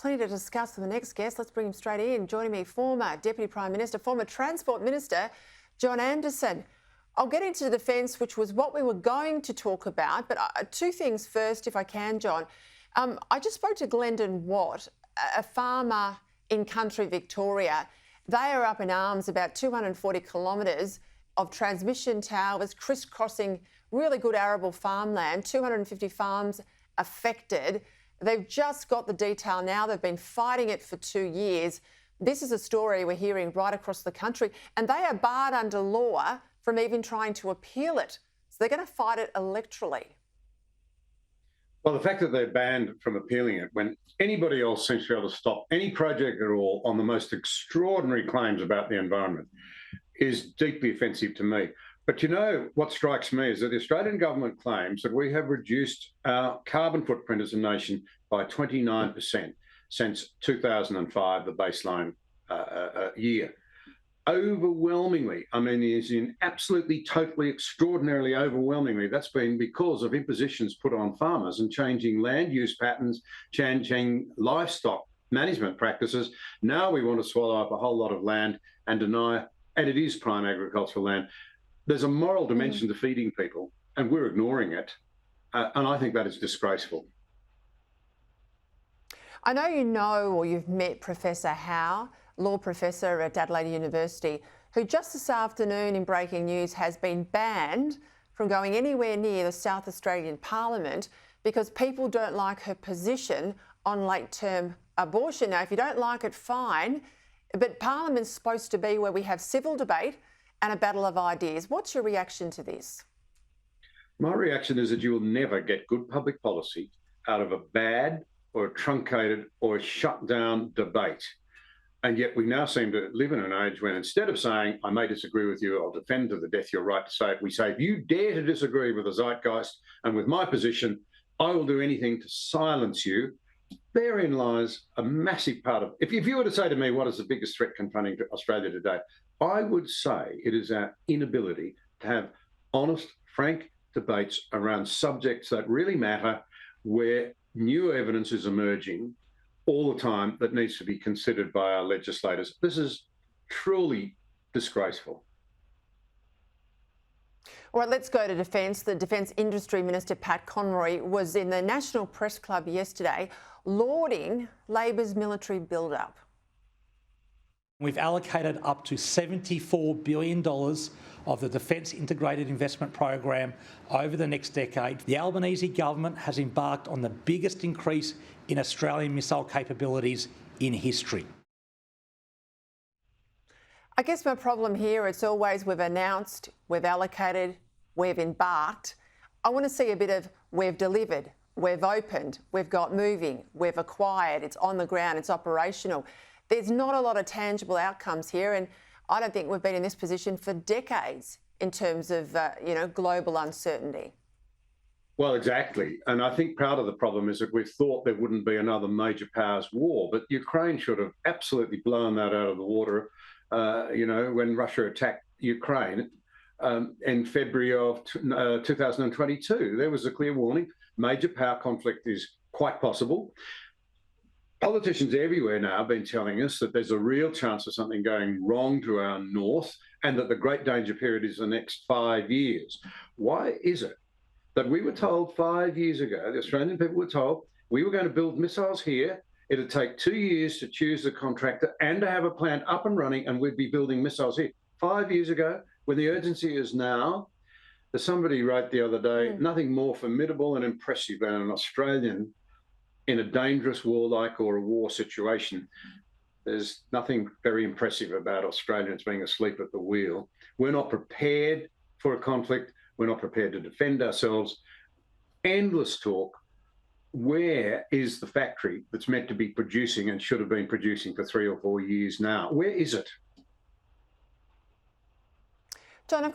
Plenty to discuss with the next guest. Let's bring him straight in. Joining me, former Deputy Prime Minister, former Transport Minister, John Anderson. I'll get into defence, which was what we were going to talk about, but two things first, if I can, John. I just spoke to Glendon Watt, a farmer in country Victoria. They are up in arms about 240 kilometres of transmission towers crisscrossing really good arable farmland, 250 farms affected. They've just got the detail now. They've been fighting it for 2 years. This is a story we're hearing right across the country, and they are barred under law from even trying to appeal it. So they're going to fight it electorally. Well, the fact that they're banned from appealing it when anybody else seems to be able to stop any project at all on the most extraordinary claims about the environment is deeply offensive to me. But you know, what strikes me is that the Australian government claims that we have reduced our carbon footprint as a nation by 29% since 2005, the baseline year. Overwhelmingly, I mean, is in absolutely, totally, extraordinarily overwhelmingly, that's been because of impositions put on farmers and changing land use patterns, changing livestock management practices. Now we want to swallow up a whole lot of land and deny, and it is prime agricultural land. There's a moral dimension to feeding people, and we're ignoring it. And I think that is disgraceful. I know you know or you've met Professor Howe, law professor at Adelaide University, who just this afternoon in breaking news has been banned from going anywhere near the South Australian Parliament because people don't like her position on late-term abortion. Now, if you don't like it, fine, but Parliament's supposed to be where we have civil debate and a battle of ideas. What's your reaction to this? My reaction is that you will never get good public policy out of a bad or a truncated or a shut down debate. And yet we now seem to live in an age when instead of saying, I may disagree with you, I'll defend to the death your right to say it, we say, if you dare to disagree with the zeitgeist and with my position, I will do anything to silence you. Therein lies a massive part of, if you were to say to me, what is the biggest threat confronting Australia today? I would say it is our inability to have honest, frank debates around subjects that really matter, where new evidence is emerging all the time that needs to be considered by our legislators. This is truly disgraceful. All right, let's go to defence. The Defence Industry Minister, Pat Conroy, was in the National Press Club yesterday lauding Labor's military build-up. We've allocated up to $74 billion of the Defence Integrated Investment Program over the next decade. The Albanese government has embarked on the biggest increase in Australian missile capabilities in history. I guess my problem here, it's always we've announced, we've allocated, we've embarked. I want to see a bit of we've delivered, we've opened, we've got moving, we've acquired, it's on the ground, it's operational. There's not a lot of tangible outcomes here, and I don't think we've been in this position for decades in terms of, global uncertainty. Well, exactly. And I think part of the problem is that we've thought there wouldn't be another major powers war, but Ukraine should have absolutely blown that out of the water, when Russia attacked Ukraine in February of 2022. There was a clear warning. Major power conflict is quite possible. Politicians everywhere now have been telling us that there's a real chance of something going wrong to our north and that the great danger period is the next 5 years. Why is it that we were told 5 years ago, the Australian people were told, we were going to build missiles here, it'd take 2 years to choose the contractor and to have a plant up and running, and we'd be building missiles here? 5 years ago, when the urgency is now, as somebody wrote the other day, nothing more formidable and impressive than an Australian in a dangerous warlike or a war situation. There's nothing very impressive about Australians being asleep at the wheel. We're not prepared for a conflict. We're not prepared to defend ourselves. Endless talk. Where is the factory that's meant to be producing and should have been producing for 3 or 4 years now? Where is it? John,